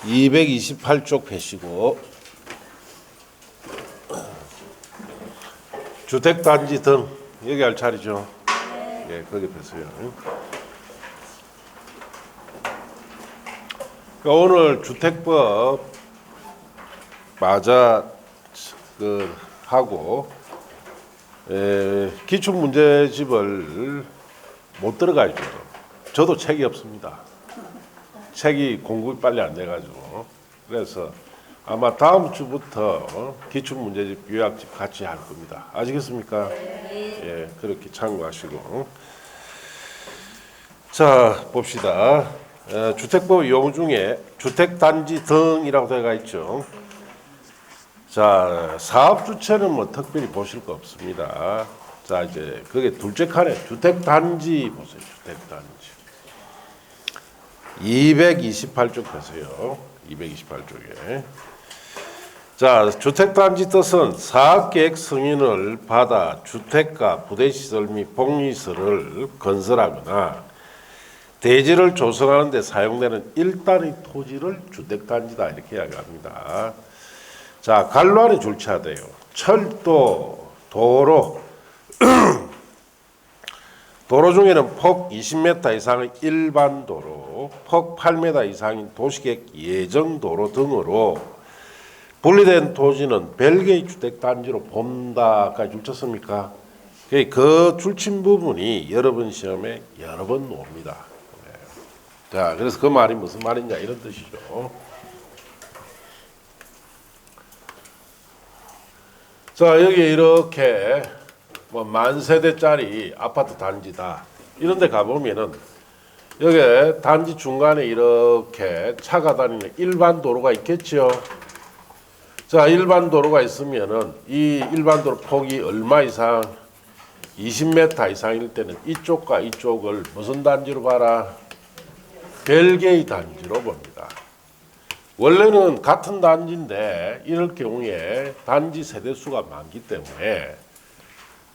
(228쪽) 펴시고 주택단지 등 여기 할 차례죠. 예, 거기 펴세요. 오늘 주택법 맞아 하고 기출 문제집을 못 들어가죠. 저도 책이 없습니다. 책이 공급이 빨리 안 돼가지고. 그래서 아마 다음 주부터 기출 문제집 요약집 같이 할 겁니다. 아시겠습니까? 예, 그렇게 참고하시고. 자, 봅시다. 주택법 용어 중에 주택단지 등이라고 되어 있죠. 자, 사업주체는 뭐 특별히 보실 거 없습니다. 자, 이제 그게 둘째 칸에 주택단지 보세요. 주택단지. 228쪽 보세요. 228쪽에. 자, 주택단지 뜻은 사업계획 승인을 받아 주택가, 부대시설 및 복리시설을 건설하거나 대지를 조성하는 데 사용되는 일단의 토지를 주택단지다 이렇게 이야기합니다. 자, 관로안이 줄차돼요. 철도, 도로, 도로 중에는 폭 20m 이상의 일반 도로, 폭 8m 이상인 도시계획 예정도로 등으로 분리된 토지는 별개의 주택단지로 본다까지 줄쳤습니까? 그 줄친 부분이 여러분 시험에 여러 번 옵니다. 자, 그래서 그 말이 무슨 말이냐 이런 뜻이죠. 자, 여기 이렇게 뭐 만세대짜리 아파트 단지다 이런 데 가보면은 여기 단지 중간에 이렇게 차가 다니는 일반 도로가 있겠죠. 자, 일반 도로가 있으면은 이 일반 도로 폭이 얼마 이상 20m 이상일 때는 이쪽과 이쪽을 무슨 단지로 봐라? 별개의 단지로 봅니다. 원래는 같은 단지인데 이럴 경우에 단지 세대수가 많기 때문에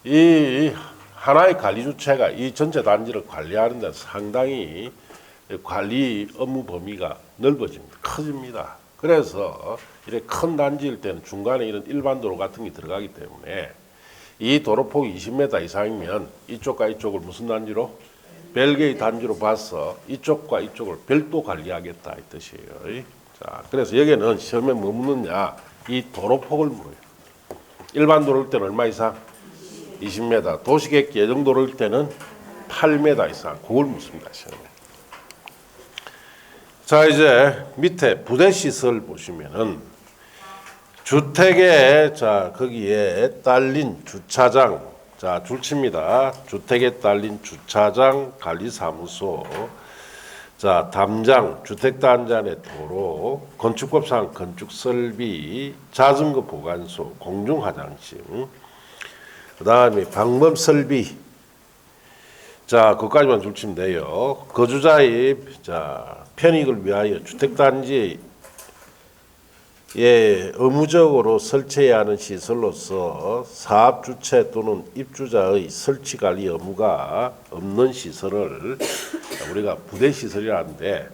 이 하나의 관리주체가 이 전체 단지를 관리하는 데 상당히 관리 업무 범위가 넓어집니다. 커집니다. 그래서 이렇게 큰 단지일 때는 중간에 이런 일반 도로 같은 게 들어가기 때문에 이 도로폭이 20m 이상이면 이쪽과 이쪽을 무슨 단지로? 별개의 단지로 봐서 이쪽과 이쪽을 별도 관리하겠다 이 뜻이에요. 자, 그래서 여기는 시험에 뭐 묻느냐? 이 도로폭을 물어요. 일반 도로일 때는 얼마 이상? 20m. 도시계획 예정 도로일 때는 8m 이상. 그걸 묻습니다, 시험에. 자, 이제 밑에 부대시설 보시면은 주택에 자 거기에 딸린 주차장. 자, 줄칩니다. 주택에 딸린 주차장, 관리사무소, 자, 담장, 주택단지 안의 도로, 건축법상 건축설비, 자전거 보관소, 공중화장실, 그 다음에 방범설비, 자, 그것까지만 줄치면 돼요. 거주자의 자, 편익을 위하여 주택단지에 의무적으로 설치해야 하는 시설로서 사업주체 또는 입주자의 설치관리 의무가 없는 시설을 우리가 부대시설이라 하는데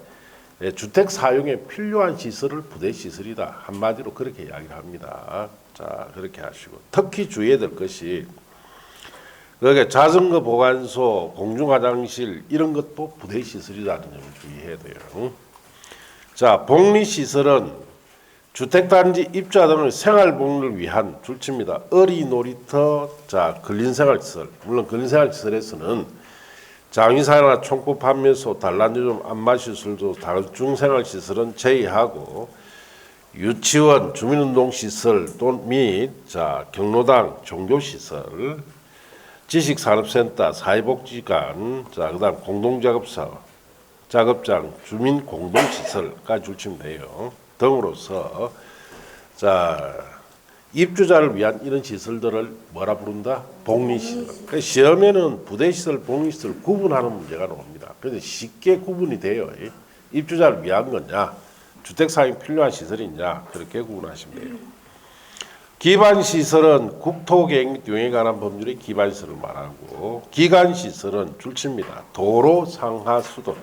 주택 사용에 필요한 시설을 부대시설이다. 한마디로 그렇게 이야기를 합니다. 자, 그렇게 하시고 특히 주의해야 될 것이 그게 자전거 보관소, 공중화장실 이런 것도 부대시설이라는 점을 주의해야 돼요. 자, 복리시설은 주택단지 입주자 등의 생활복리를 위한 줄칩니다. 어리 놀이터, 자, 근린생활시설. 물론 근린생활시설에서는 장의사나 총법 판매소, 단란주점, 안마시설도 다중생활시설은 제외하고 유치원, 주민운동시설 및 자, 경로당, 종교시설, 지식산업센터, 사회복지관, 자, 그다음 공동작업사, 작업장, 주민공동시설까지 줄치면 돼요. 등으로서 자, 입주자를 위한 이런 시설들을 뭐라 부른다? 복리시설. 시험에는 부대시설, 복리시설 구분하는 문제가 나옵니다. 그런데 쉽게 구분이 돼요. 입주자를 위한 거냐, 주택 사용에 필요한 시설이냐, 그렇게 구분하시면 돼요. 기반시설은 국토계획 및 용역에 관한 법률의 기반시설을 말하고 기간시설은 줄칩니다. 도로, 상하, 수도,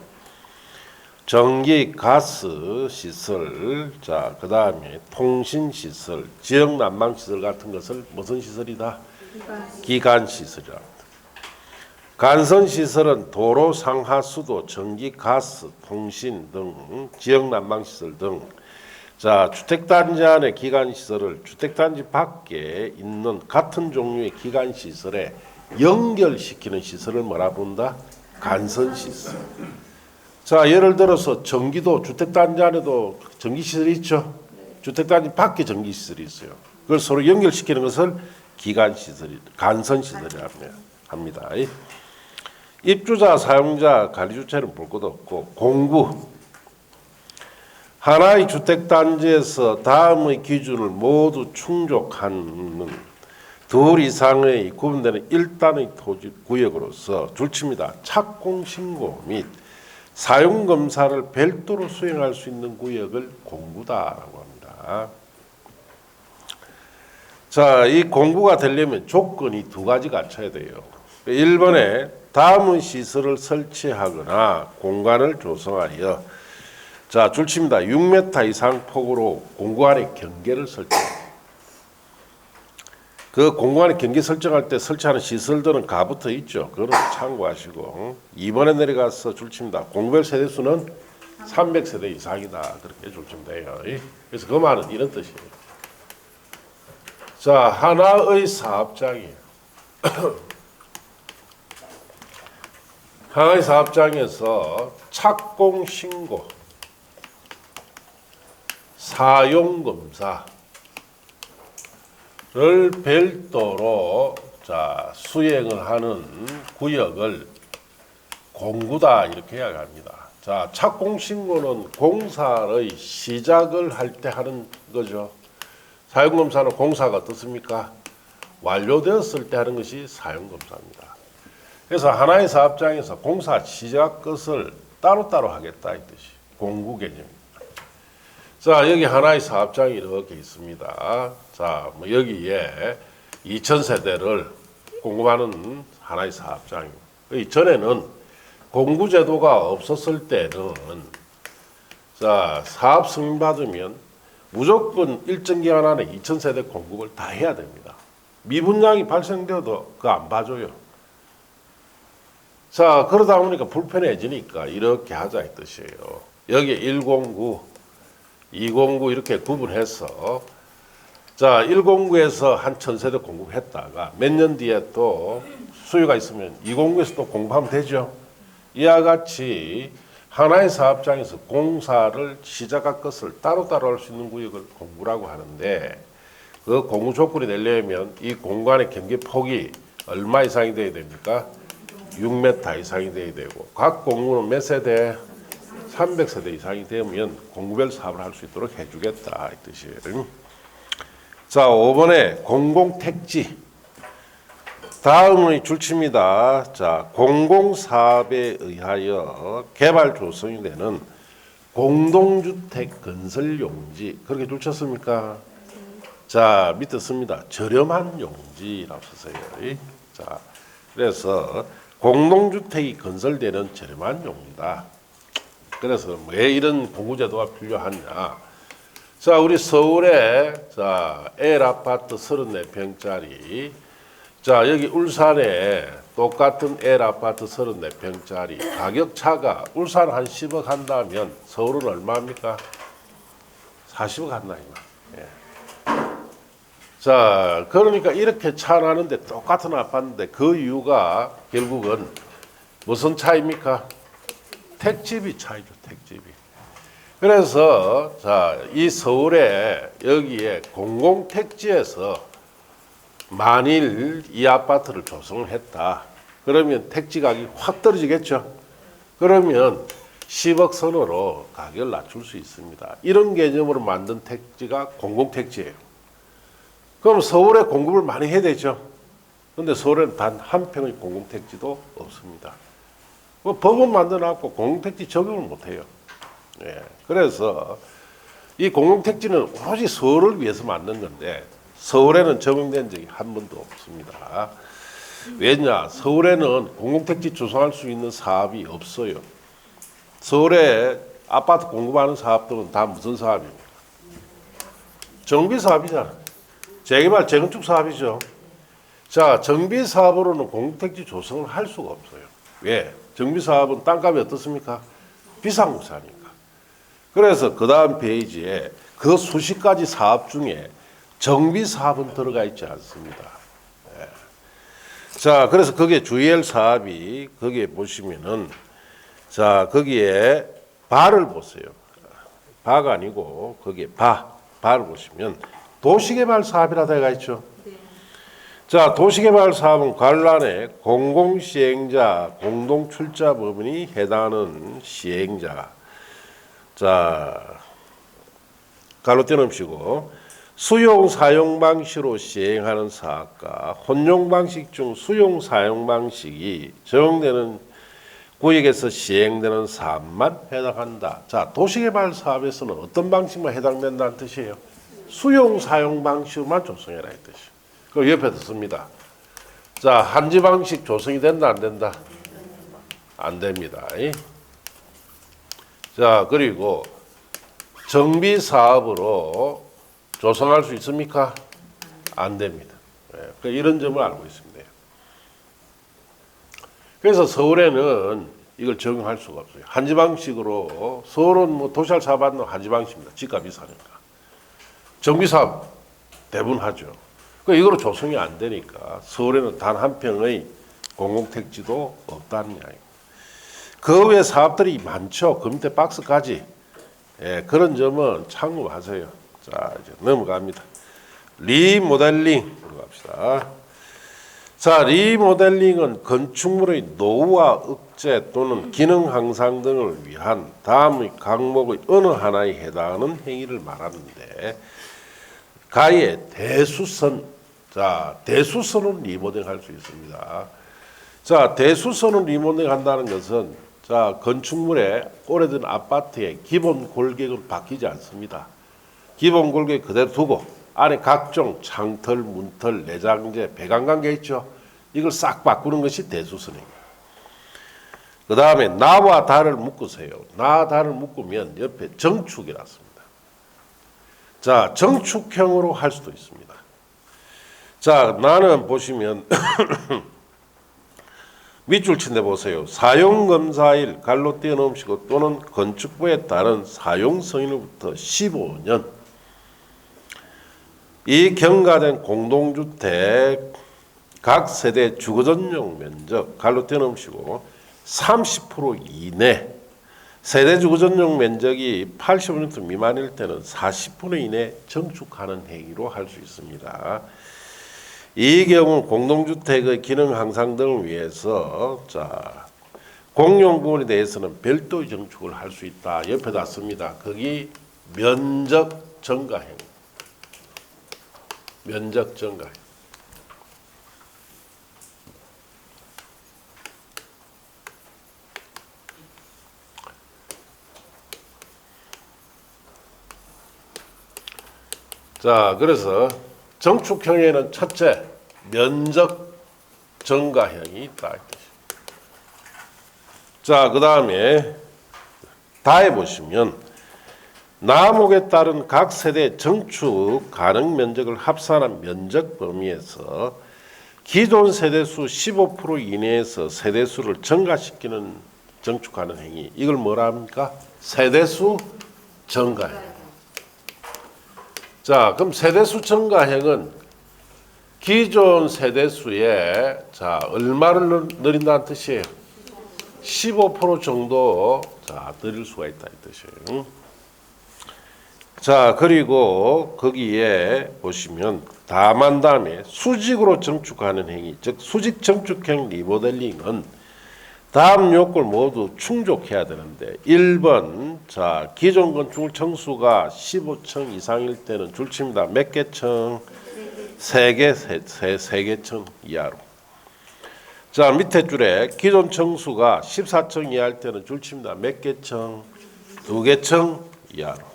전기, 가스 시설, 자, 그 다음에 통신시설, 지역난방시설 같은 것을 무슨 시설이다? 기간시설이다. 간선시설은 도로, 상하, 수도, 전기, 가스, 통신 등 지역난방시설 등 자, 주택단지 안의 기간시설을 주택단지 밖에 있는 같은 종류의 기간시설에 연결시키는 시설을 뭐라 부른다? 간선시설. 자, 예를 들어서 전기도 주택단지 안에도 전기시설이 있죠. 주택단지 밖에 전기시설이 있어요. 그걸 서로 연결시키는 것을 기간시설이, 간선시설이라고 합니다. 입주자, 사용자, 관리주체는 볼 것도 없고 공구. 하나의 주택단지에서 다음의 기준을 모두 충족하는 둘 이상의 구분되는 1단의 토지 구역으로서 줄칩니다. 착공신고 및 사용검사를 별도로 수행할 수 있는 구역을 공구다라고 합니다. 자, 이 공구가 되려면 조건이 두 가지 갖춰야 돼요. 1번에 다음의 시설을 설치하거나 공간을 조성하여 자, 줄칩니다. 6m 이상 폭으로 공구 안에 경계를 설정합니다. 그 공구 안에 경계 설정할 때 설치하는 시설들은 가붙어 있죠. 그거는 참고하시고 2번에 내려가서 줄칩니다. 공구별 세대수는 300세대 이상이다. 그렇게 줄치면 돼요. 그래서 그 말은 이런 뜻이에요. 자, 하나의 사업장이에요. 하나의 사업장에서 착공신고 사용검사를 별도로 자, 수행을 하는 구역을 공구다 이렇게 이야기합니다. 자, 착공신고는 공사의 시작을 할 때 하는 거죠. 사용검사는 공사가 어떻습니까? 완료되었을 때 하는 것이 사용검사입니다. 그래서 하나의 사업장에서 공사 시작 것을 따로따로 하겠다 이 뜻이 공구 개념입니다. 자, 여기 하나의 사업장이 이렇게 있습니다. 자, 뭐 여기에 2000세대를 공급하는 하나의 사업장입니다. 전에는 공구제도가 없었을 때는 자, 사업 승인 받으면 무조건 일정 기간 안에 2000세대 공급을 다 해야 됩니다. 미분양이 발생되어도 그거 안 봐줘요. 자, 그러다 보니까 불편해지니까 이렇게 하자 이 뜻이에요. 여기 109 209 이렇게 구분해서 자 109에서 한 1000세대 공급했다가 몇 년 뒤에 또 수요가 있으면 209에서 또 공급하면 되죠. 이와 같이 하나의 사업장에서 공사를 시작할 것을 따로따로 할 수 있는 구역을 공구라고 하는데 그 공구 조건이 되려면 이 공간의 경계 폭이 얼마 이상이 돼야 됩니까? 6m 이상이 돼야 되고 각 공구는 몇 세대? 300세대 이상이 되면 공구별 사업을 할 수 있도록 해주겠다 이 뜻이에요. 자, 5번에 공공택지. 다음의 줄칩니다. 자, 공공사업에 의하여 개발 조성이 되는 공동주택 건설 용지. 그렇게 줄쳤습니까? 자, 밑에 씁니다. 저렴한 용지라고 썼어요. 자, 그래서 공동주택이 건설되는 저렴한 용지다. 그래서 왜 이런 공구제도가 필요하냐? 자, 우리 서울에 자 L 아파트 34평짜리, 자 여기 울산에 똑같은 L 아파트 34평짜리 가격 차가 울산 한 10억 한다면 서울은 얼마입니까? 40억 한다 이거. 예. 자, 그러니까 이렇게 차 나는데 똑같은 아파트인데 그 이유가 결국은 무슨 차입니까? 택지비 차이죠, 택지비. 그래서 자, 이 서울에 여기에 공공택지에서 만일 이 아파트를 조성을 했다. 그러면 택지 가격이 확 떨어지겠죠. 그러면 10억 선으로 가격을 낮출 수 있습니다. 이런 개념으로 만든 택지가 공공택지예요. 그럼 서울에 공급을 많이 해야 되죠. 그런데 서울에는 단 한 평의 공공택지도 없습니다. 법은 만들어놨고 공공택지 적용을 못해요. 예. 그래서 이 공공택지는 오로지 서울을 위해서 만든 건데 서울에는 적용된 적이 한 번도 없습니다. 왜냐? 서울에는 공공택지 조성할 수 있는 사업이 없어요. 서울에 아파트 공급하는 사업들은 다 무슨 사업입니까? 정비 사업이잖아. 재개발, 재건축 사업이죠. 자, 정비 사업으로는 공공택지 조성을 할 수가 없어요. 왜? 정비 사업은 땅값이 어떻습니까? 비싼 거 사니까. 그래서 그 다음 페이지에 그 수십 가지 사업 중에 정비 사업은 들어가 있지 않습니다. 예. 자, 그래서 거기에 주의할 사업이 거기에 보시면은 자, 거기에 바를 보세요. 바가 아니고 거기에 바를 보시면 도시개발 사업이라 되어 있죠. 자, 도시개발 사업은 관란에 공공시행자, 공동출자 법인이 해당하는 시행자. 자, 갈로 떼놓으시고 수용 사용 방식으로 시행하는 사업과 혼용 방식 중 수용 사용 방식이 적용되는 구역에서 시행되는 사업만 해당한다. 자, 도시개발 사업에서는 어떤 방식만 해당된다는 뜻이에요? 수용 사용 방식만 조성해라 이 뜻이에요. 그 옆에 듣습니다. 자, 한지 방식 조성이 된다 안 된다? 안 됩니다. 자, 그리고 정비 사업으로 조성할 수 있습니까? 안 됩니다. 이런 점을 알고 있습니다. 그래서 서울에는 이걸 적용할 수가 없어요. 한지 방식으로 서울은 뭐 도시할 사업하는 한지 방식입니다. 집값 비싸니까. 정비 사업 대부분 하죠. 이거로 조성이 안 되니까 서울에는 단 한 평의 공공택지도 없다는 이야기입니다. 그 외 사업들이 많죠. 그 밑에 박스까지. 예, 그런 점은 참고하세요. 자, 이제 넘어갑니다. 리모델링 들어갑시다. 자, 리모델링은 건축물의 노후화 억제 또는 기능 향상 등을 위한 다음의 항목의 어느 하나에 해당하는 행위를 말하는데 가의 대수선. 자, 대수선은 리모델링 할 수 있습니다. 자, 대수선은 리모델링 한다는 것은 자, 건축물의 오래된 아파트의 기본 골격은 바뀌지 않습니다. 기본 골격 그대로 두고 안에 각종 창틀, 문틀, 내장재, 배관관계 있죠. 이걸 싹 바꾸는 것이 대수선입니다. 그 다음에 나와 달을 묶으세요. 나, 달을 묶으면 옆에 정축이 났습니다. 자, 정축형으로 할 수도 있습니다. 자, 나는 보시면 밑줄 친데 보세요. 사용검사일 갈로 떼어놓으시고 또는 건축부에 따른 사용승인으로부터 15년 이 경과된 공동주택 각 세대 주거전용 면적 갈로 떼어놓으시고 30% 이내 세대 주거전용 면적이 85m 미만일 때는 40% 이내 정축하는 행위로 할 수 있습니다. 이 경우 공동주택의 기능 향상 등을 위해서 자, 공용 부분에 대해서는 별도의 정축을 할 수 있다. 옆에다 씁니다. 거기 면적 증가행. 면적 증가행. 자, 그래서 정축형에는 첫째, 면적 증가형이 있다. 자, 그 다음에 다에 보시면 나목에 따른 각 세대 정축 가능 면적을 합산한 면적 범위에서 기존 세대수 15% 이내에서 세대수를 증가시키는 정축하는 행위. 이걸 뭐라 합니까? 세대수 증가형. 자, 그럼 세대수 증가형은 기존 세대수에 자, 얼마를 늘린다는 뜻이에요? 15% 정도 자, 늘릴 수가 있다 이 뜻이에요. 자, 그리고 거기에 보시면 다만 다음에 수직으로 정축하는 행위, 즉 수직 정축형 리모델링은 다음 요건을 모두 충족해야 되는데 1번 자, 기존 건축물 층수가 15층 이상일 때는 줄칩니다. 몇 개 층? 3개, 3개 층 이하로. 자, 밑에 줄에 기존 층수가 14층 이하일 때는 줄칩니다. 몇 개 층? 2개 층 이하로.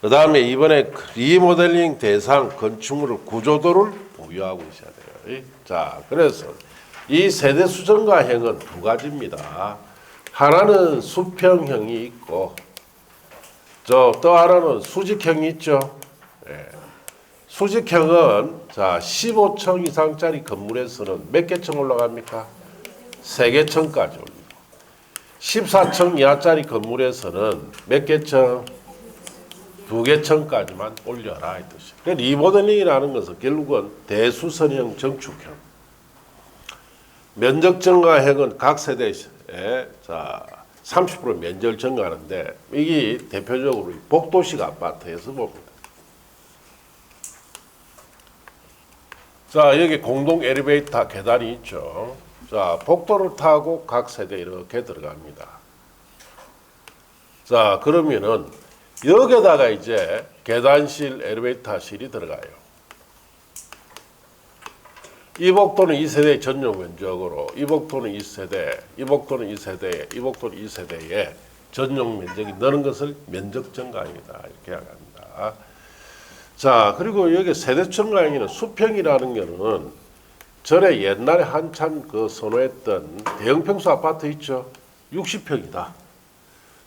그 그 다음에 이번에 리모델링 대상 건축물을 구조도를 보유하고 있어야 돼요. 자, 그래서 이 세대 수정가형은 두 가지입니다. 하나는 수평형이 있고, 또 하나는 수직형이 있죠. 예. 수직형은 자 15층 이상짜리 건물에서는 몇 개 층 올라갑니까? 3개 층까지 올립니다. 14층 이하짜리 건물에서는 몇 개 층? 2개 층까지만 올려라 이 뜻이에요. 그러니까 리모델링이라는 것은 결국은 대수선형 정축형, 면적 증가형은 각 세대에 자 30% 면적 증가하는데 이게 대표적으로 복도식 아파트에서 봅니다. 자, 여기 공동 엘리베이터 계단이 있죠. 자, 복도를 타고 각 세대 이렇게 들어갑니다. 자, 그러면은 여기다가 이제 계단실, 엘리베이터실이 들어가요. 이 복도는 이 세대의 전용 면적으로, 이 복도는 이 세대, 이 복도는 이 세대, 이 복도는 이 세대의 전용 면적이 느는 것을 면적 증가입니다. 이렇게 합니다. 자, 그리고 여기 세대 증가형에는 수평이라는 거는 전에 옛날에 한참 그 선호했던 대형 평수 아파트 있죠. 60평이다.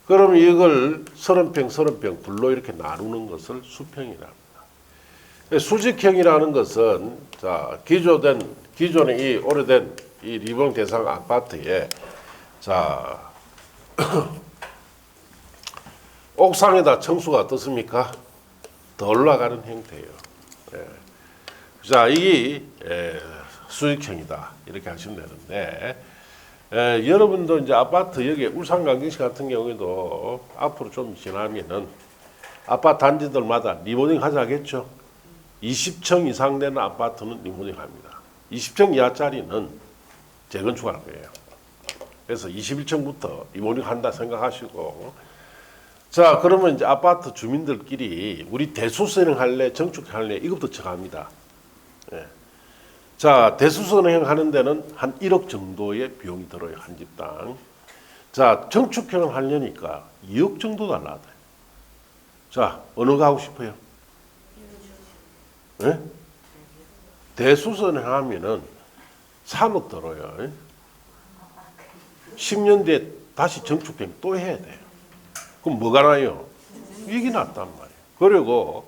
그럼 이걸 30평, 30평 둘로 이렇게 나누는 것을 수평이랍니다. 수직형이라는 것은 자 기존의 이 오래된 이 리모델링 대상 아파트에 자 옥상에다 층수가 어떻습니까? 더 올라가는 형태예요. 예. 자, 이게 수직형이다 이렇게 하시면 되는데 여러분도 이제 아파트 여기 울산 강정시 같은 경우에도 앞으로 좀 지나면은 아파트 단지들마다 리모델링 하자겠죠. 20층 이상 되는 아파트는 리모델링 합니다. 20층 이하짜리는 재건축할 거예요. 그래서 21층부터 리모델링 한다 생각하시고, 자, 그러면 이제 아파트 주민들끼리 우리 대수선형 할래, 정축할래 이것부터 정합니다. 예. 자, 대수선형 하는 데는 한 1억 정도의 비용이 들어요, 한 집당. 자, 정축형을 하려니까 2억 정도 달라야 돼. 자, 어느 거 하고 싶어요? 예? 대수선을 하면은 3억 들어요. 예? 10년 뒤에 다시 정축되면 또 해야 돼요. 그럼 뭐가 나요? 이익이 났단 말이에요. 그리고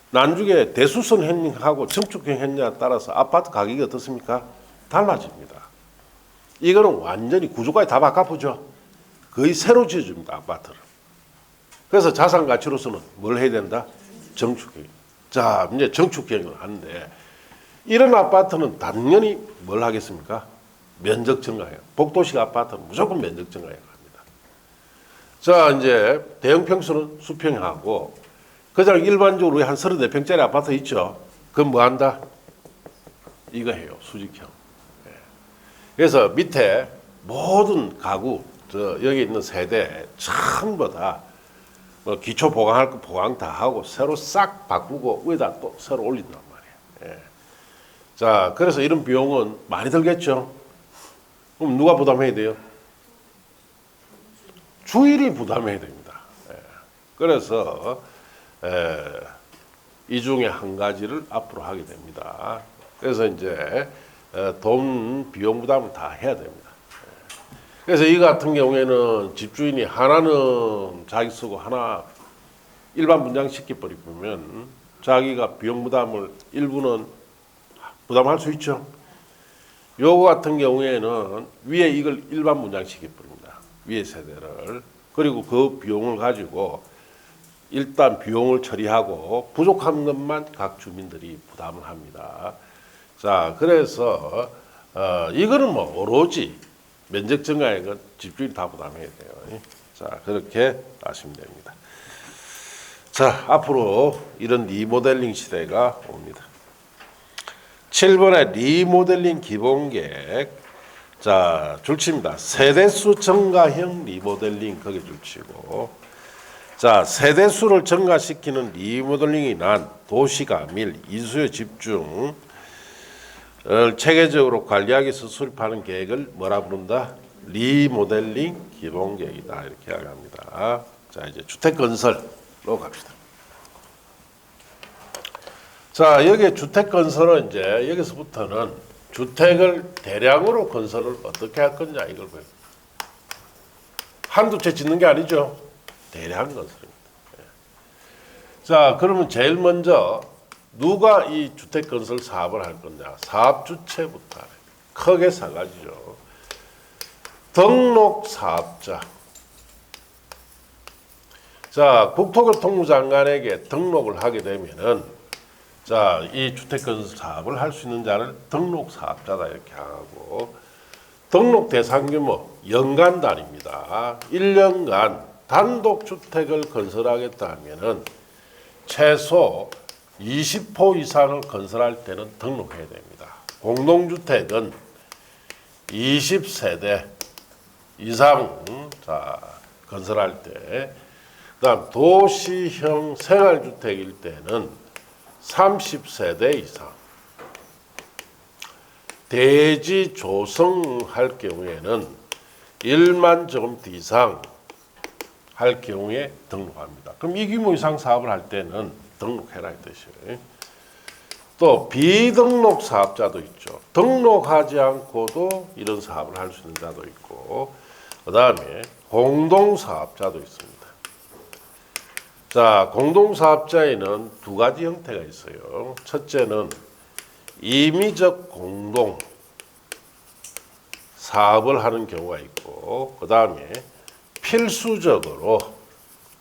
나중에 대수선 했냐하고 정축형 했냐에 따라서 아파트 가격이 어떻습니까? 달라집니다. 이거는 완전히 구조까지 다 바꿔보죠. 거의 새로 지어줍니다, 아파트를. 그래서 자산 가치로서는 뭘 해야 된다? 정축형. 자, 이제 정축형을 하는데 이런 아파트는 당연히 뭘 하겠습니까? 면적 증가해요. 복도식 아파트는 무조건 면적 증가해요. 합니다. 자, 이제 대형 평수는 수평하고 그냥 일반적으로 한 34평짜리 아파트 있죠. 그건 뭐 한다? 이거 해요. 수직형. 그래서 밑에 모든 가구, 여기 있는 세대 전부 다 기초 보강할 거 보강 다 하고 새로 싹 바꾸고 위에다 또 새로 올린단 말이에요. 예. 자, 그래서 이런 비용은 많이 들겠죠. 그럼 누가 부담해야 돼요? 주인이 부담해야 됩니다. 예. 그래서 이 중에 한 가지를 앞으로 하게 됩니다. 그래서 이제 돈 비용 부담을 다 해야 됩니다. 그래서 이 같은 경우에는 집주인이 하나는 자기 쓰고 하나 일반 분양 시켜버리면 자기가 비용 부담을 일부는 부담할 수 있죠. 요거 같은 경우에는 위에 이걸 일반 분양 시켜버립니다. 위에 세대를. 그리고 그 비용을 가지고 일단 비용을 처리하고 부족한 것만 각 주민들이 부담을 합니다. 자, 그래서 이거는 뭐 오로지 면적 증가액은 건 집주인이 다 부담해야 돼요. 자, 그렇게 아시면 됩니다. 자, 앞으로 이런 리모델링 시대가 옵니다. 7번에 리모델링 기본계획. 자, 줄칩니다. 세대수 증가형 리모델링 거기 줄치고. 자, 세대수를 증가시키는 리모델링이 난 도시가밀, 이수요 집중 체계적으로 관리하기 위해서 수립하는 계획을 뭐라 부른다? 리모델링 기본계획이다. 이렇게 합니다. 자, 이제 주택건설로 갑시다. 자, 여기에 주택 건설은 이제 여기서부터는 주택을 대량으로 건설을 어떻게 할 거냐 이걸 봐요. 한두 채 짓는 게 아니죠. 대량 건설입니다. 자, 그러면 제일 먼저 누가 이 주택 건설 사업을 할 거냐? 사업 주체부터 크게 세 가지죠. 등록 사업자. 자, 국토교통부 장관에게 등록을 하게 되면은 자, 이 주택 건설 사업을 할 수 있는 자를 등록 사업자다 이렇게 하고 등록 대상 규모 연간 단위입니다. 1년간 단독 주택을 건설하겠다 하면은 최소 20호 이상을 건설할 때는 등록해야 됩니다. 공동주택은 20세대 이상 자, 건설할 때, 그다음 도시형 생활주택일 때는 30세대 이상, 대지 조성할 경우에는 1만 제곱미터 이상 할 경우에 등록합니다. 그럼 이 규모 이상 사업을 할 때는 등록해라 이 뜻이에요. 또 비등록 사업자도 있죠. 등록하지 않고도 이런 사업을 할 수 있는 자도 있고, 그 다음에 공동사업자도 있습니다. 자, 공동사업자에는 두 가지 형태가 있어요. 첫째는 임의적 공동 사업을 하는 경우가 있고, 그 다음에 필수적으로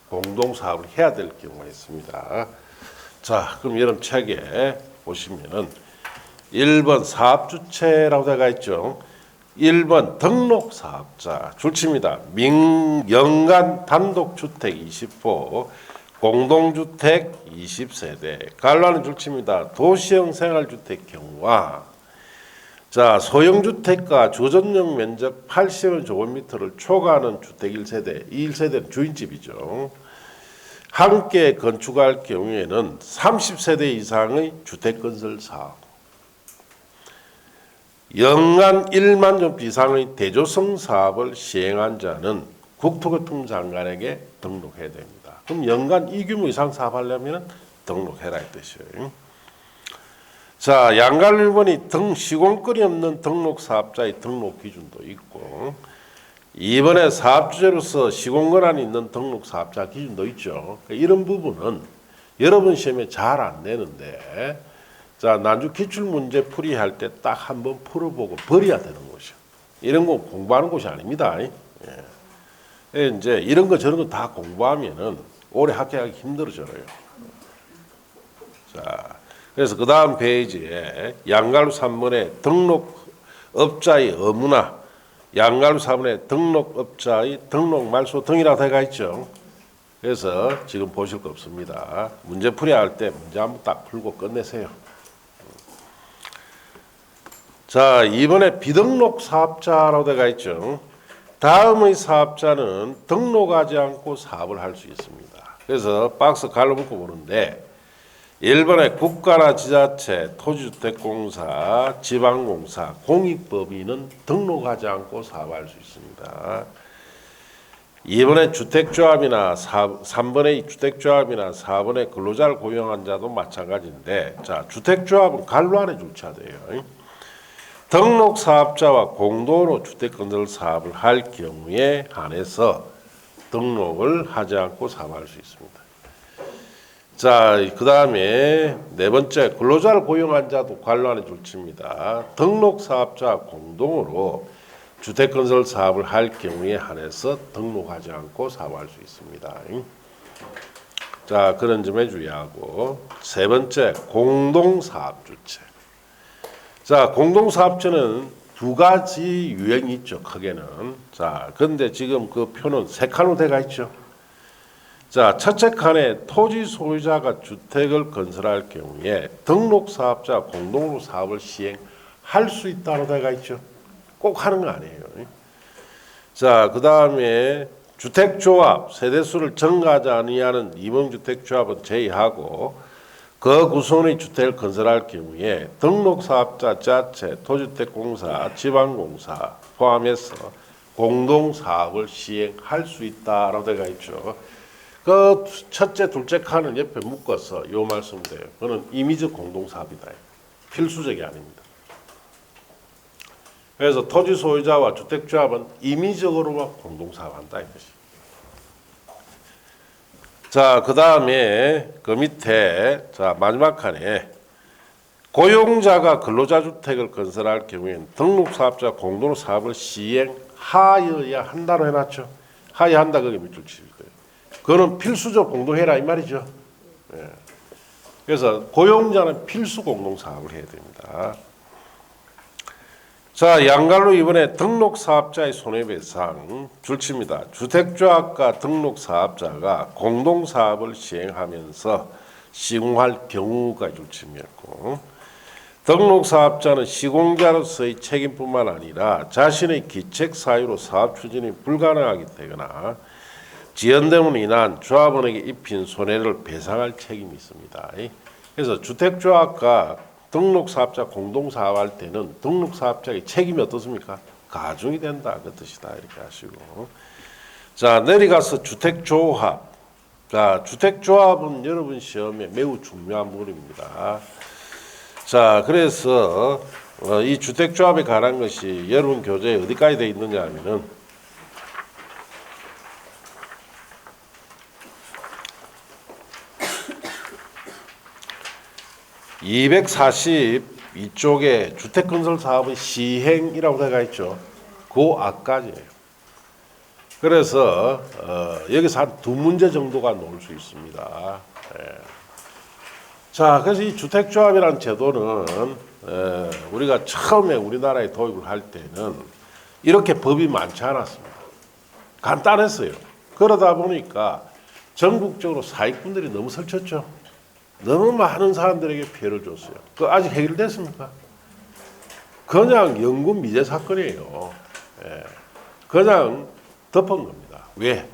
공동사업을 해야 될 경우가 있습니다. 자, 그럼 여러분 책에 보시면은 1번 사업주체라고 되어 있죠. 1번 등록사업자 줄칩니다. 연간 단독주택 20호, 공동주택 20세대, 갈라는 줄칩니다. 도시형 생활주택 경우와 자, 소형주택과 주전용 면적 80제곱미터를 초과하는 주택 1세대, 이 1세대는 주인집이죠. 함께 건축할 경우에는 30세대 이상의 주택건설 사업, 연간 1만 제곱미터 이상의 대조성 사업을 시행한 자는 국토교통부 장관에게 등록해야 됩니다. 그럼 연간 이 규모 이상 사업하려면 등록해라 이 뜻이에요. 자, 양갈 1번이 시공권이 없는 등록사업자의 등록 기준도 있고, 2번에 사업주체로서 시공권한이 있는 등록사업자 기준도 있죠. 이런 부분은 여러분 시험에 잘 안 내는데, 자, 난주 기출문제 풀이할 때 딱 한번 풀어보고 버려야 되는 것이요. 이런 거 공부하는 곳이 아닙니다. 예. 이제 이런 거 저런 거 다 공부하면은 오래 합격하기 힘들어져요. 자, 그래서 그 다음 페이지에 양갈로 3번에 등록업자의 의무나 양갈로 4번에 등록업자의 등록 말소 등이라고 되어 있죠. 그래서 지금 보실 거 없습니다. 문제 풀이할 때 문제 한번 딱 풀고 끝내세요. 자, 이번에 비등록 사업자라고 되어 있죠. 다음의 사업자는 등록하지 않고 사업을 할 수 있습니다. 그래서 박스 갈로 묶어 보는데 1번에 국가나 지자체, 토지주택공사, 지방공사, 공익법인은 등록하지 않고 사업할 수 있습니다. 2번에 주택조합이나 3번의 주택조합이나 4번의 근로자를 고용한 자도 마찬가지인데, 자, 주택조합은 갈로 안에 줄차돼요. 등록사업자와 공동으로 주택건설 사업을 할 경우에 한해서 등록을 하지 않고 사업할 수 있습니다. 자, 그 다음에 네 번째, 근로자를 고용한 자도 관로 안에 줄칩니다. 등록사업자와 공동으로 주택건설 사업을 할 경우에 한해서 등록하지 않고 사업할 수 있습니다. 자, 그런 점에 주의하고, 세 번째, 공동사업주체. 자, 공동사업체는 두 가지 유형이 있죠, 크게는. 자, 근데 지금 그 표는 세 칸으로 되어 있죠. 자, 첫째 칸에 토지 소유자가 주택을 건설할 경우에 등록사업자 공동으로 사업을 시행할 수 있다고 되어 있죠. 꼭 하는 거 아니에요. 자, 그 다음에 주택조합, 세대수를 증가하지 아니하는 임원주택조합은 제외하고 그 구성원의 주택을 건설할 경우에 등록사업자, 지자체, 토지주택공사, 지방공사 포함해서 공동사업을 시행할 수 있다라고 되어 있죠. 그 첫째, 둘째 칸을 옆에 묶어서 요 말씀 돼요. 그거는 임의적 공동사업이다. 필수적이 아닙니다. 그래서 토지 소유자와 주택조합은 임의적으로만 공동사업한다 이것이. 자, 그 다음에 그 밑에 자 마지막 칸에 고용자가 근로자 주택을 건설할 경우에는 등록사업자 공동 사업을 시행하여야 한다로 해놨죠. 하여야 한다 그게 밑줄 치실 거예요. 그거는 필수적 공동해라 이 말이죠. 예. 그래서 고용자는 필수 공동사업을 해야 됩니다. 자, 양갈로 이번에 등록사업자의 손해배상 줄칩니다. 주택조합과 등록사업자가 공동사업을 시행하면서 시공할 경우가 줄침이었고, 등록사업자는 시공자로서의 책임뿐만 아니라 자신의 기책 사유로 사업 추진이 불가능하게 되거나 지연됨으로 인한 조합원에게 입힌 손해를 배상할 책임이 있습니다. 그래서 주택조합과 등록사업자 공동사업할 때는 등록사업자의 책임이 어떻습니까? 가중이 된다 그 뜻이다 이렇게 하시고, 자 내려가서 주택조합. 자 주택조합은 여러분 시험에 매우 중요한 부분입니다. 자 그래서 이 주택조합에 관한 것이 여러분 교재에 어디까지 되어 있느냐 하면은 242쪽에 주택건설사업의 시행이라고 되어 있죠. 그 앞까지예요. 그래서 여기서 한 두 문제 정도가 나올 수 있습니다. 예. 자, 그래서 이 주택조합이라는 제도는 우리가 처음에 우리나라에 도입을 할 때는 이렇게 법이 많지 않았습니다. 간단했어요. 그러다 보니까 전국적으로 사익분들이 너무 설쳤죠. 너무 많은 사람들에게 피해를 줬어요. 그 아직 해결됐습니까? 그냥 연금 미제 사건이에요. 예. 그냥 덮은 겁니다. 왜?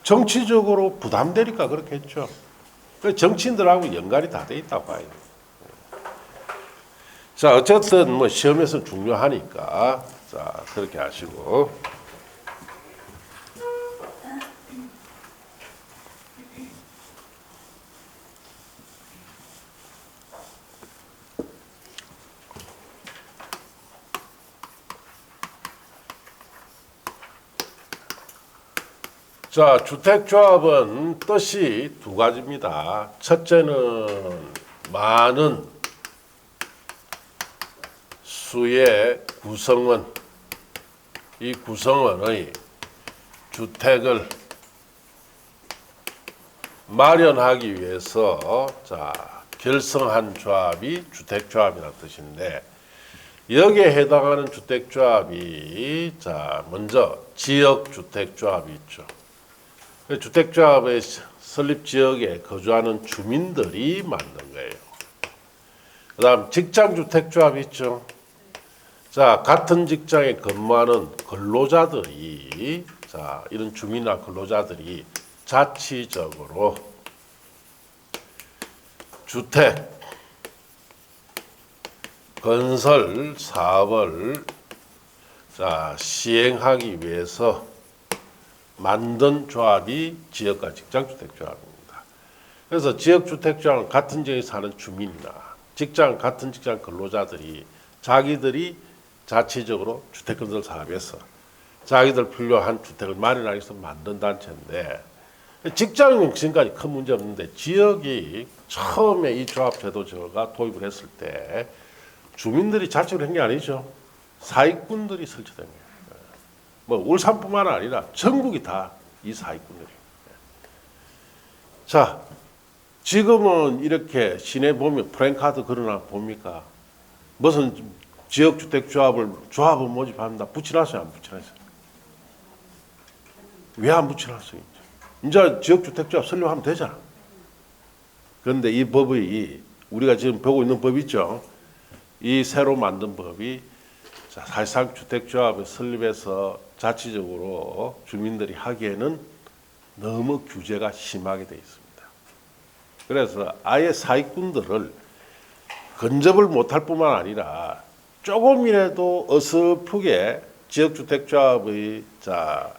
정치적으로 부담되니까 그렇게 했죠. 정치인들하고 연관이 다 돼 있다고 봐요. 자, 어쨌든 뭐 시험에서는 중요하니까 자 그렇게 하시고. 자, 주택조합은 뜻이 두 가지입니다. 첫째는 많은 수의 구성원, 이 구성원의 주택을 마련하기 위해서 자, 결성한 조합이 주택조합이라는 뜻인데, 여기에 해당하는 주택조합이 자, 먼저 지역주택조합이 있죠. 주택조합의 설립 지역에 거주하는 주민들이 만든 거예요. 그 다음 직장주택조합이 있죠. 자, 같은 직장에 근무하는 근로자들이, 자, 이런 주민이나 근로자들이 자치적으로 주택, 건설 사업을 자, 시행하기 위해서 만든 조합이 지역과 직장주택조합입니다. 그래서 지역주택조합은 같은 지역에 사는 주민이나 직장 같은 직장 근로자들이 자기들이 자치적으로 주택건설 사업에서 자기들 필요한 주택을 마련하기 위해서 만든 단체인데, 직장은 지금까지 큰 문제 없는데 지역이 처음에 이 조합제도가 도입을 했을 때 주민들이 자치적으로 한 게 아니죠. 사익분들이 설치된 거예요. 뭐 울산뿐만 아니라 전국이 다 이 사익분들이에요. 자, 지금은 이렇게 시내 보면 프랜카드 걸어놔 봅니까? 무슨 조합을 모집합니다. 붙여놨어요, 안 붙여놨어요? 왜 안 붙여놨어요? 이제 지역주택조합 설립하면 되잖아. 그런데 이 법이 우리가 지금 보고 있는 법 있죠? 이 새로 만든 법이 자, 사실상 주택조합을 설립해서 자치적으로 주민들이 하기에는 너무 규제가 심하게 되어 있습니다. 그래서 아예 사익분들을 근접을 못할 뿐만 아니라 조금이라도 어설프게 지역주택조합의 자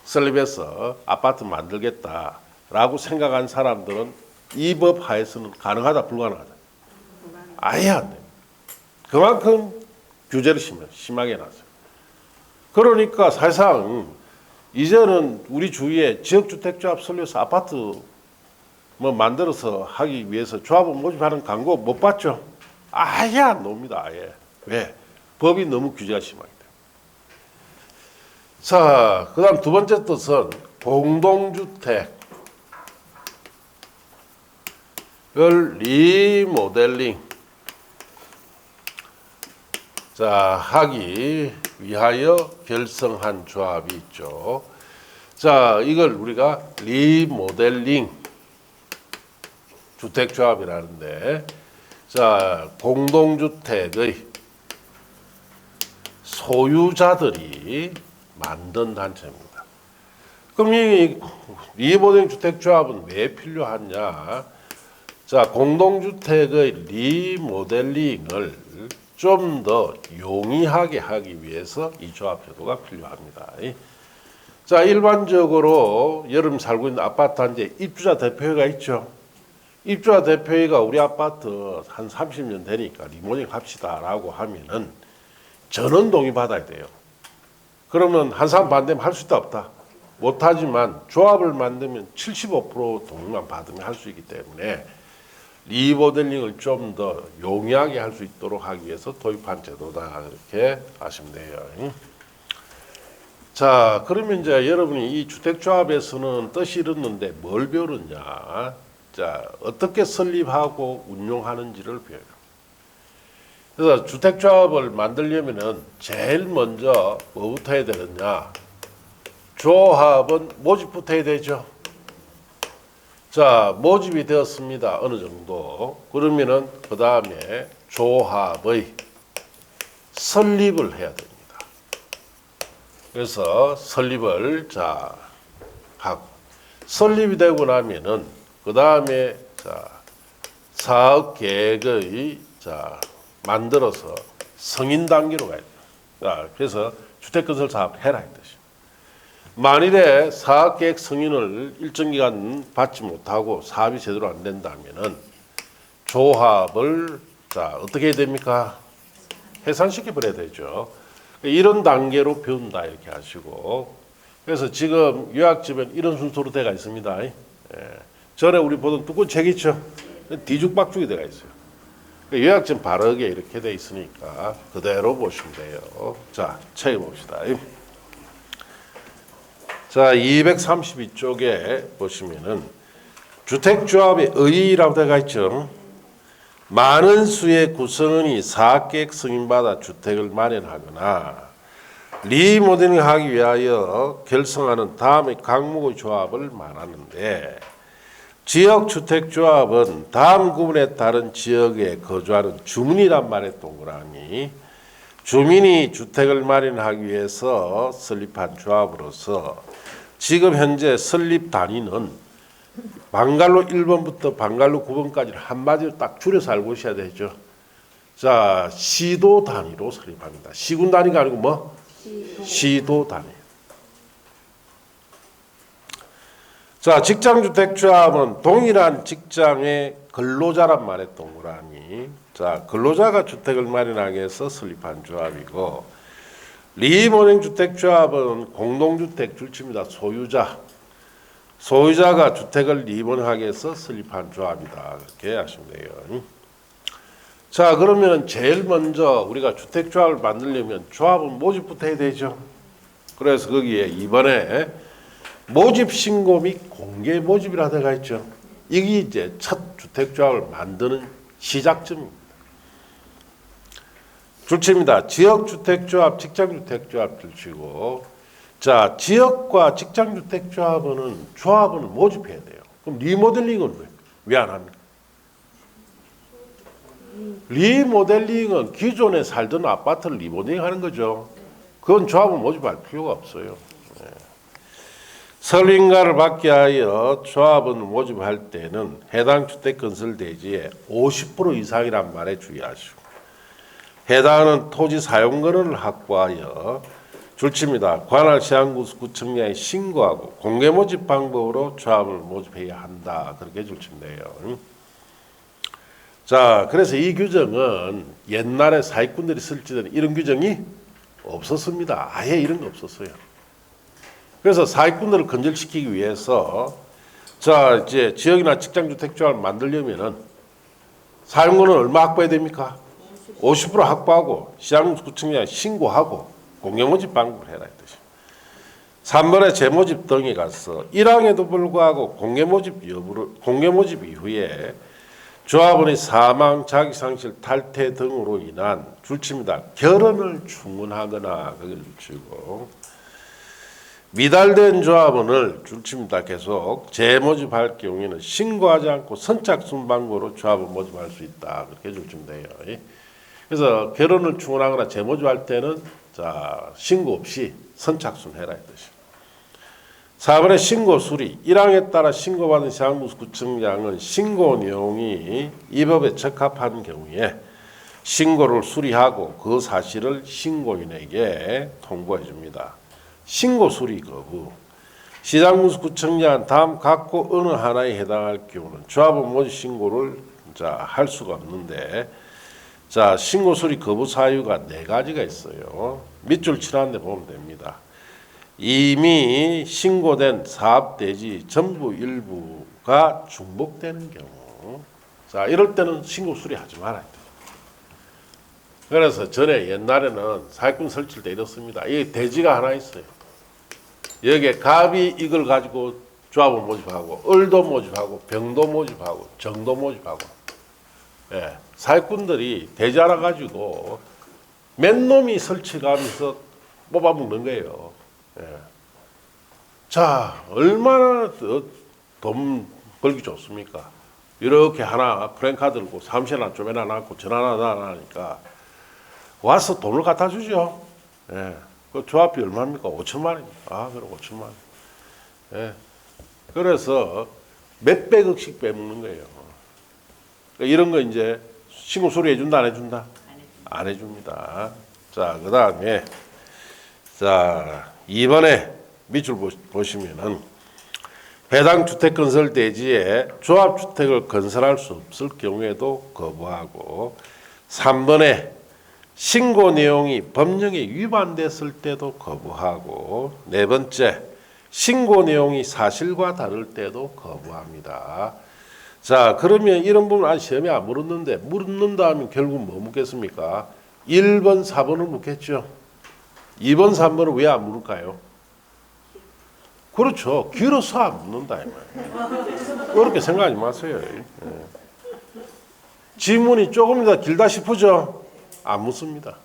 설립해서 아파트 만들겠다라고 생각한 사람들은 이 법 하에서는 가능하다, 불가능하다? 아예 안 돼요. 그만큼 규제를 심하게 놨어요. 그러니까 사실상 이제는 우리 주위에 지역주택조합 설립해서 아파트 뭐 만들어서 하기 위해서 조합원 모집하는 광고 못 봤죠? 아예 안 나옵니다. 아예. 왜? 법이 너무 규제가 심하기 때문에. 자, 그 다음 두 번째 뜻은 공동주택을 리모델링 하기 위하여 결성한 조합이 있죠. 자, 이걸 우리가 리모델링 주택조합이라는데, 자, 공동주택의 소유자들이 만든 단체입니다. 그럼 이 리모델링 주택조합은 왜 필요하냐? 자, 공동주택의 리모델링을 좀 더 용이하게 하기 위해서 이 조합 제도가 필요합니다. 자, 일반적으로 여러분 살고 있는 아파트 단지에 입주자 대표회가 있죠. 입주자 대표회가 우리 아파트 한 30년 되니까 리모델링 합시다라고 하면은 전원 동의 받아야 돼요. 그러면 한 사람 반대면 할 수 있다 없다? 못하지만 조합을 만들면 75% 동의만 받으면 할 수 있기 때문에 리모델링을 좀 더 용이하게 할 수 있도록 하기 위해서 도입한 제도다, 이렇게 아시면 돼요. 자, 그러면 이제 여러분이 이 주택조합에서는 뜻이 이렇는데 뭘 배우느냐? 자, 어떻게 설립하고 운용하는지를 배워요. 그래서 주택조합을 만들려면은 제일 먼저 뭐부터 해야 되느냐? 조합은 모집부터 해야 되죠. 자, 모집이 되었습니다. 어느 정도. 그러면은 그 다음에 조합의 설립을 해야 됩니다. 그래서 설립을 하고, 설립이 되고 나면은 그 다음에 사업 계획의 만들어서 승인 단계로 가야 돼요. 그래서 주택건설 사업 해라 이 뜻이에요. 만일에 사업계획 승인을 일정 기간 받지 못하고 사업이 제대로 안 된다면은 조합을 어떻게 해야 됩니까? 해산시켜 버려야 되죠. 이런 단계로 배운다, 이렇게 하시고. 그래서 지금 요약집엔 이런 순서로 돼가 있습니다. 전에 우리 보던 두꺼운 책 있죠? 뒤죽박죽이 돼가 있어요. 요약집 바르게 이렇게 돼 있으니까 그대로 보시면 돼요. 자, 책을 봅시다. 자, 232쪽에 보시면은 주택조합의 의의라고 되어 있죠. 많은 수의 구성원이 사업계획 승인받아 주택을 마련하거나 리모델링하기 위하여 결성하는 다음의 강목의 조합을 말하는데, 지역주택조합은 다음 구분에 따른 지역에 거주하는 주민이란 말의 동그라미, 주민이 주택을 마련하기 위해서 설립한 조합으로서 지금 현재 설립 단위는 방갈로 1번부터 방갈로 9번까지를 한마디로 딱 줄여서 알고 있어야 되죠. 자, 시도 단위로 설립합니다. 시군 단위가 아니고 뭐? 시도 단위. 자, 직장주택조합은 동일한 직장의 근로자란 말의 동그라미. 자, 근로자가 주택을 마련하기 위해서 설립한 조합이고, 리모델링 주택조합은 공동주택 줄칩니다. 소유자가 주택을 리모델링하기 위해서 설립한 조합이다, 그렇게 하시면 돼요. 자, 그러면 제일 먼저 우리가 주택조합을 만들려면 조합은 모집부터 해야 되죠. 그래서 거기에 이번에 모집 신고 및 공개 모집이라 되어 있죠. 이게 이제 첫 주택조합을 만드는 시작점입니다. 줄칩니다. 지역주택조합, 직장주택조합 줄치고, 자, 지역과 직장주택조합은 조합원을 모집해야 돼요. 그럼 리모델링은 왜 안 합니까? 리모델링은 기존에 살던 아파트를 리모델링 하는 거죠. 그건 조합을 모집할 필요가 없어요. 설립인가를 받게 하여 조합원을 모집할 때는 해당 주택 건설 대지의 50% 이상이란 말에 주의하시고, 해당하는 토지 사용권을 확보하여 줄칩니다. 관할 시향구청장에 신고하고 공개 모집 방법으로 조합을 모집해야 한다. 그렇게 줄칩네요. 자, 그래서 이 규정은 옛날에 사기꾼들이 설치던 이런 규정이 없었습니다. 아예 이런 거 없었어요. 그래서 사기꾼들을 근절시키기 위해서 자, 이제 지역이나 직장주택조합을 만들려면은 사용료는 얼마 확보해야 됩니까? 50% 확보하고 시장구청장에 신고하고 공개모집 방법을 해라 이 뜻이에요. 3번에 재모집 등에 가서 1항에도 불구하고 공개모집 이후에 조합원의 사망, 자기상실, 탈퇴 등으로 인한 줄칩니다. 결혼을 중원하거나 그걸 줄치고 미달된 조합원을 줄칩니다. 계속 재모집할 경우에는 신고하지 않고 선착순 방법으로 조합을 모집할 수 있다. 그렇게 줄치면 돼요. 그래서 결혼을 충원하거나 재모집할 때는 자 신고 없이 선착순 해라 이 뜻이에요. 4번의 신고 수리 1항에 따라 신고받은 시향구청장은 신고 내용이 이 법에 적합한 경우에 신고를 수리하고 그 사실을 신고인에게 통보해 줍니다. 신고 수리 거부 시장구청장은 다음 각고 어느 하나에 해당할 경우는 조합원 모집 신고를 할 수가 없는데 자 신고 수리 거부 사유가 4가지가 있어요. 밑줄 칠하는데 보면 됩니다. 이미 신고된 사업대지 전부 일부가 중복되는 경우 자 이럴 때는 신고 수리하지 말아야 돼요. 그래서 전에 옛날에는 사기꾼 설치할 때 이렇습니다. 이 대지가 하나 있어요. 여기에 갑이 이걸 가지고 조합을 모집하고 을도 모집하고 병도 모집하고 정도 모집하고 예, 사기꾼들이 대지 하나 가지고 맨 놈이 설치가면서 뽑아먹는 거예요. 예. 자 얼마나 돈 벌기 좋습니까? 이렇게 하나 프랭카 들고 사무실 하나 좀 해놔놓고 전화 하나 하니까 와서 돈을 갖다 주죠. 예. 그 조합비 얼마입니까? 5천만 원입니다. 아, 그럼 5천만 원. 예. 그래서 몇백억씩 빼먹는 거예요. 그러니까 이런 거 이제 신고 수리 해준다, 안 해준다? 안 해줍니다. 자, 그 다음에 자 2번에 밑줄 보시면은 해당 주택 건설 대지에 조합주택을 건설할 수 없을 경우에도 거부하고 3번에 신고 내용이 법령에 위반됐을 때도 거부하고 4번째 신고 내용이 사실과 다를 때도 거부합니다. 자 그러면 이런 부분 시험에 안 물었는데 물는다 하면 결국 뭐 묻겠습니까? 1번, 4번을 묻겠죠. 2번, 3번을 왜 안 물을까요? 그렇죠. 길어서 안 묻는다 이 말이에요. 그렇게 생각하지 마세요. 예. 지문이 조금 더 길다 싶으죠? 안 묻습니다.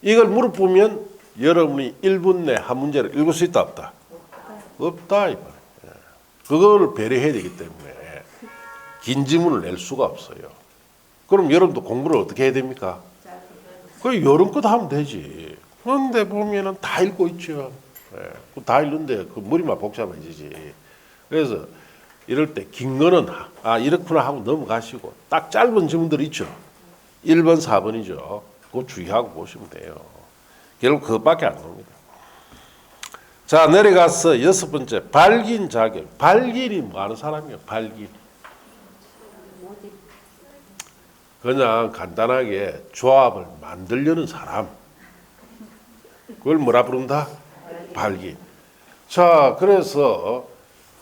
이걸 물어보면 여러분이 1분 내 한 문제를 읽을 수 있다 없다? 없다 이 말이에요. 그거를 배려해야 되기 때문에 긴 지문을 낼 수가 없어요. 그럼 여러분도 공부를 어떻게 해야 됩니까? 그 여름껏 하면 되지. 그런데 보면은 다 읽고 있죠. 다 읽는데 그 머리만 복잡해지지. 그래서 이럴 때 긴 거는 아 이렇구나 하고 넘어가시고 딱 짧은 지문들 있죠. 1번, 4번이죠. 그거 주의하고 보시면 돼요. 결국 그것밖에 안 나옵니다. 자 내려가서 6번째 발기인 자격. 발기인이 뭐 하는 사람이에요? 발기인. 그냥 간단하게 조합을 만들려는 사람. 그걸 뭐라 부른다? 발기인. 자 그래서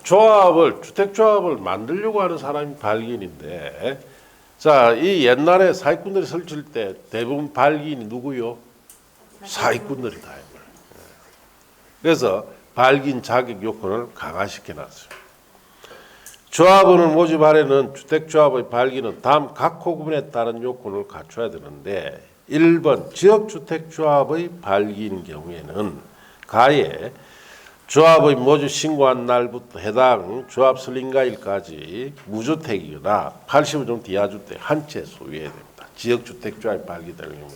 조합을 주택조합을 만들려고 하는 사람이 발기인인데 자 이 옛날에 사기꾼들이 설치할 때 대부분 발기인이 누구요? 사기꾼들이다. 그래서 발기인 자격 요건을 강화시켜 놨어요. 조합원을 모집하려는 주택조합의 발기는 다음 각 호구분에 따른 요건을 갖춰야 되는데 1번 지역주택조합의 발기인 경우에는 가에 조합의 모집 신고한 날부터 해당 조합 설립가일까지 무주택이거나 80호 좀 이하주택 한 채 소유해야 됩니다. 지역주택조합이 발기되려면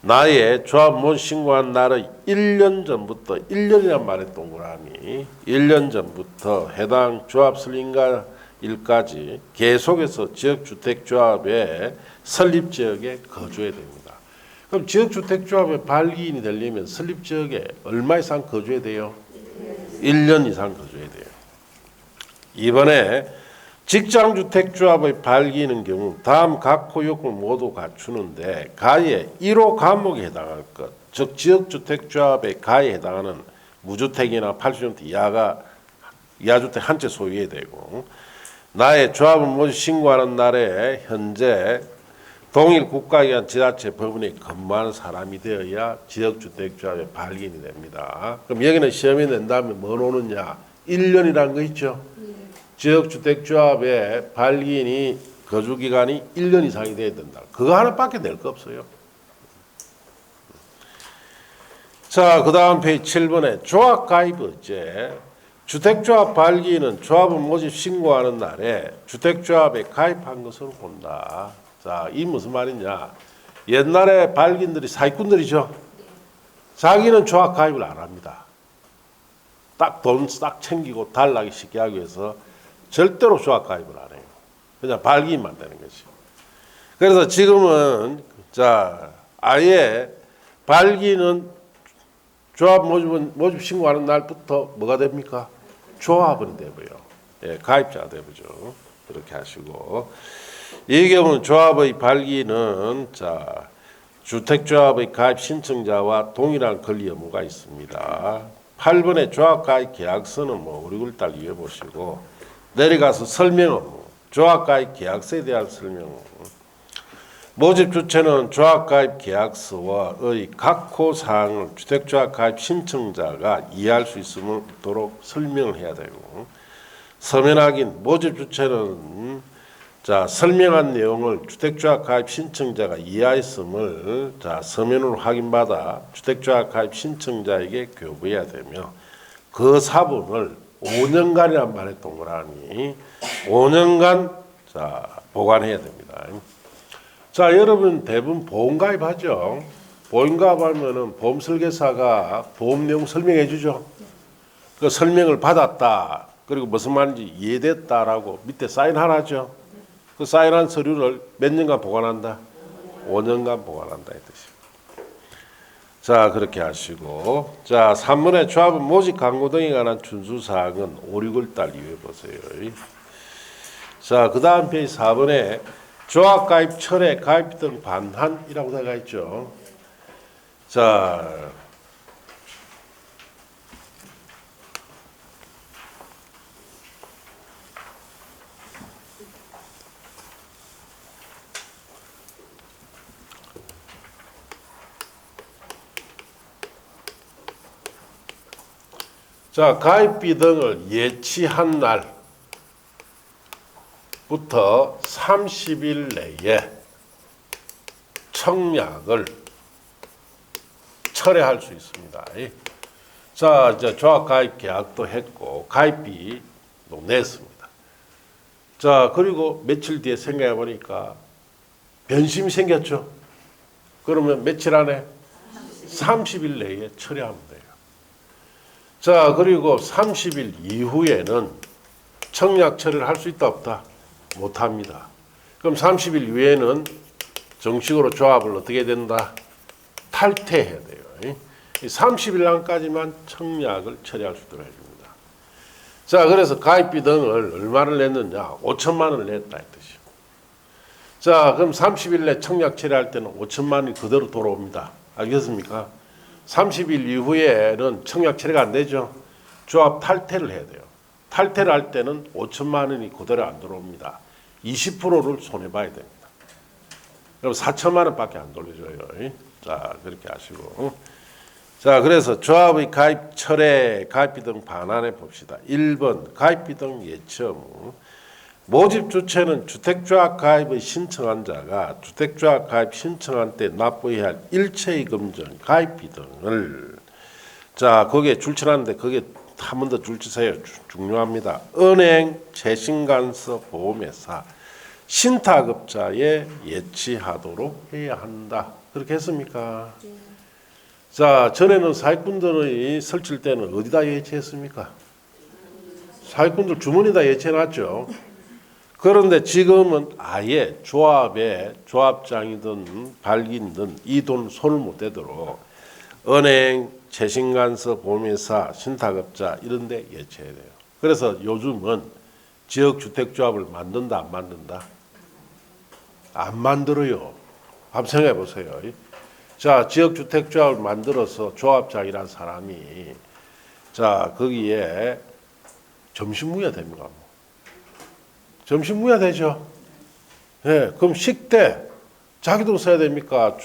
나의 조합 모집 신고한 날의 1년 전부터 1년이란 말에 동그라미 1년 전부터 해당 조합 설립가일까지 계속해서 지역주택조합의 설립지역에 거주해야 됩니다. 그럼 지역주택조합의 발기인이 되려면 설립지역에 얼마 이상 거주해야 돼요? 1년 이상 거주해야 돼요. 이번에 직장주택조합의 발기인의 경우 다음 각호 요건을 모두 갖추는데 가에 1호 과목에 해당할 것, 즉 지역주택조합의 가에 해당하는 무주택이나 80주택 이하주택 한 채 소유해야 되고, 나의 조합을 모두 신고하는 날에 현재 동일 국가기관 지자체 법원에 근무하는 사람이 되어야 지역주택조합의 발기인이 됩니다. 그럼 여기는 시험에 낸 다음에 뭐 오느냐? 1년이라는 거 있죠. 지역주택조합의 발기인이 거주기간이 1년 이상이 돼야 된다. 그거 하나밖에 낼 거 없어요. 자, 그 다음 페이지 7번에 조합가입의제. 주택조합 발기인은 조합을 모집 신고하는 날에 주택조합에 가입한 것을 본다. 자, 이 무슨 말이냐? 옛날에 발기인들이 사기꾼들이죠. 자기는 조합 가입을 안 합니다. 딱 돈 싹 챙기고 달라기 쉽게 하기 위해서 절대로 조합 가입을 안 해요. 그냥 발기인만 되는 거지. 그래서 지금은 자, 아예 발기인은 조합 모집 신고하는 날부터 뭐가 됩니까? 조합원이 되고요. 예, 가입자가 되죠. 이렇게 하시고, 이 경우는 조합의 발기는 자, 주택조합의 가입 신청자와 동일한 권리 의무가 있습니다. 8번의 조합 가입 계약서는 뭐 우리 글달 이해 보시고, 내려가서 설명 의무, 조합 가입 계약서에 대한 설명 의무. 모집 주체는 조합 가입 계약서와의 각호 사항을 주택조합 가입 신청자가 이해할 수 있도록 설명을 해야 되고, 서면 확인, 모집 주체는 자, 설명한 내용을 주택조합 가입 신청자가 이해했음을 자, 서면으로 확인받아 주택조합 가입 신청자에게 교부해야 되며, 그 사본을 5년간이란 말에 동그라미 5년간 자, 보관해야 됩니다. 자, 여러분 대부분 보험 가입하죠. 보험 가입하면은 보험 설계사가 보험 내용 설명해 주죠. 그 설명을 받았다. 그리고 무슨 말인지 이해됐다라고 밑에 사인 하나죠. 그 사인한 서류를 몇 년간 보관한다? 5년간 보관한다 이 뜻입니다. 자, 그렇게 하시고, 자, 3번의 조합은 모집 광고 등에 관한 준수사항은 5, 6을 딸 이유해 보세요. 자, 그 다음 페이지 4번에 조합 가입 철회 가입 등 반환이라고 되어 있죠. 자, 가입비 등을 예치한 날부터 30일 내에 청약을 철회할 수 있습니다. 자, 이제 조합 가입 계약도 했고 가입비도 냈습니다. 자, 그리고 며칠 뒤에 생각해 보니까 변심이 생겼죠. 그러면 며칠 안에 30일 내에 철회하면 돼요. 자, 그리고 30일 이후에는 청약 처리를 할 수 있다 없다? 못합니다. 그럼 30일 이후에는 정식으로 조합을 어떻게 된다? 탈퇴해야 돼요. 30일 안까지만 청약을 처리할 수 있도록 해줍니다. 자, 그래서 가입비 등을 얼마를 냈느냐? 5천만 원을 냈다 이 뜻이요. 자, 그럼 30일 내 청약 처리할 때는 5천만 원이 그대로 돌아옵니다. 알겠습니까? 30일 이후에는 청약 처리가 안 되죠. 조합 탈퇴를 해야 돼요. 탈퇴를 할 때는 5천만 원이 그대로 안 들어옵니다. 20%를 손해봐야 됩니다. 그럼 4천만 원밖에 안 돌려줘요. 자, 그렇게 하시고. 자, 그래서 조합의 가입 철회, 가입비 등 반환해 봅시다. 1번 가입비 등 예치 의무. 모집 주체는 주택조합 가입의 신청한 자가 주택조합 가입 신청한 때 납부해야 할 일체의 금전, 가입비 등을 자, 거기에 줄쳐놨는데 거기에 한 번 더 줄치세요. 중요합니다. 은행, 재신간서, 보험회사, 신탁업자에 예치하도록 해야 한다. 그렇게 했습니까? 네. 자, 전에는 사기꾼들이 설칠 때는 어디다 예치했습니까? 사기꾼들 주머니에다 예치해놨죠. 그런데 지금은 아예 조합에 조합장이든 발기든 이 돈 손을 못 대도록 은행, 재신관서, 보험회사, 신탁업자 이런 데 예치해야 돼요. 그래서 요즘은 지역주택조합을 만든다 안 만든다? 안 만들어요. 한번 생각해 보세요. 자, 지역주택조합을 만들어서 조합장이라는 사람이 자 거기에 점심무야 됩니까? 점심무야 되죠. 예, 그럼 식대 자기 돈 써야 됩니까?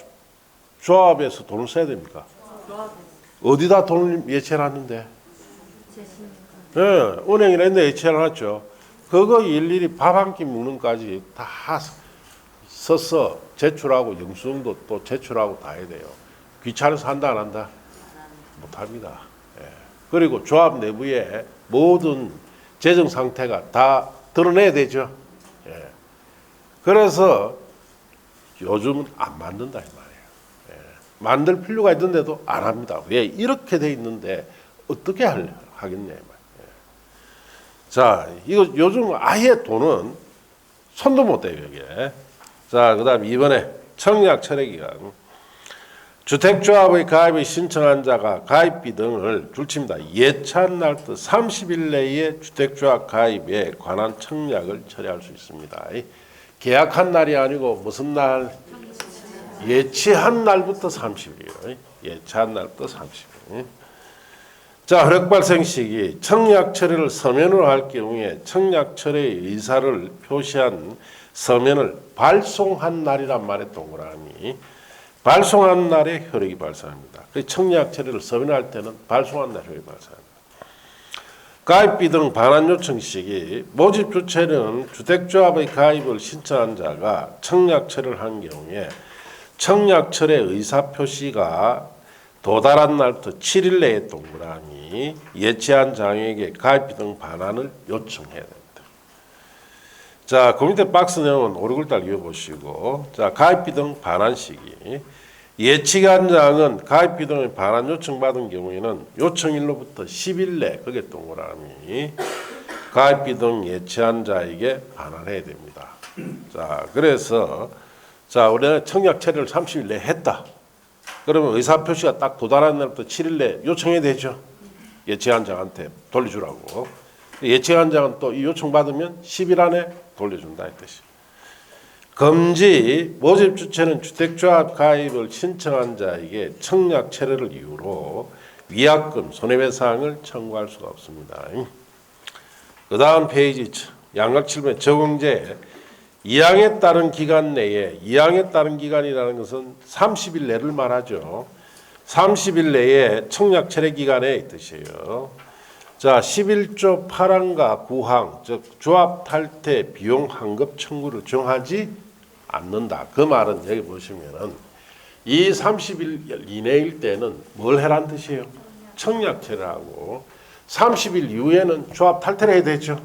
조합에서 돈을 써야 됩니까? 어디다 돈을 예치해놨는데? 예, 은행이나 이런 데 예치해놨죠. 그거 일일이 밥 한 끼 먹는까지 다 써서 제출하고 영수증도 또 제출하고 다 해야 돼요. 귀찮아서 한다 안 한다? 못합니다. 예. 그리고 조합 내부에 모든 재정 상태가 다 드러내야 되죠. 예. 그래서 요즘은 안 만든다 이 말이에요. 예. 만들 필요가 있는데도 안 합니다. 왜? 이렇게 돼 있는데 어떻게 하겠냐 이 말이에요. 예. 자, 이거 요즘 아예 돈은 손도 못 대요 이게. 자, 그다음 이번에 청약 철회 기간. 주택조합의 가입을 신청한 자가 가입비 등을 둘칩니다. 예찬 날부터 30일 내에 주택조합 가입에 관한 청약을 처리할 수 있습니다. 계약한 날이 아니고 무슨 날? 예치한 날부터 30일이에요. 예치한 날부터 30일. 자, 허락 발생 시기 청약 처리를 서면으로 할 경우에 청약 처리의 의사를 표시한 서면을 발송한 날이란 말의 동그라미. 발송한 날에 효력이 발생합니다. 청약 처리를 서면할 때는 발송한 날 효력이 발생합니다. 가입비 등 반환 요청 시기 모집 주체는 주택조합의 가입을 신청한 자가 청약 처리를 한 경우에 청약 처리 의사 표시가 도달한 날부터 7일 내에 동그라미 예치한 장에게 가입비 등 반환을 요청해야 됩니다. 자, 그 밑에 박스 내용은 오르골달 이어보시고, 자, 가입비 등 반환 시기. 예치한 장은 가입비 등의 반환 요청받은 경우에는 요청일로부터 10일 내, 그게 동그라미, 가입비 등 예치한 자에게 반환해야 됩니다. 자, 그래서, 자, 우리는 청약 처리를 30일 내에 했다. 그러면 의사표시가 딱 도달한 날부터 7일 내에 요청해야 되죠. 예치한 장한테 돌려주라고. 예치한 장은 또 이 요청받으면 10일 안에 돌려준다 이 뜻이. 금지 모집 주체는 주택조합 가입을 신청한 자에게 청약 체류를 이유로 위약금, 손해배상을 청구할 수가 없습니다. 그 다음 페이지 양각 7번의 적용제 2항에 따른 기간 내에 2항에 따른 기간이라는 것은 30일 내를 말하죠. 30일 내에 청약 체류 기간에 이 뜻이에요. 자, 11조 8항과 9항, 즉 조합 탈퇴 비용 환급 청구를 정하지 않는다. 그 말은 여기 보시면은 이 30일 이내일 때는 뭘 해란 뜻이에요? 청약 체류하고 30일 이후에는 조합 탈퇴를 해야 되죠.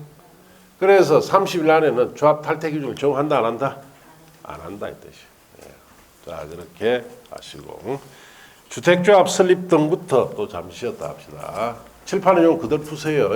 그래서 30일 안에는 조합 탈퇴 기준을 정한다 안 한다? 안 한다 이 뜻이에요. 자, 그렇게 하시고 주택조합 설립 등부터 또 잠시 쉬었다 합시다. 칠판은 용 그대로 푸세요.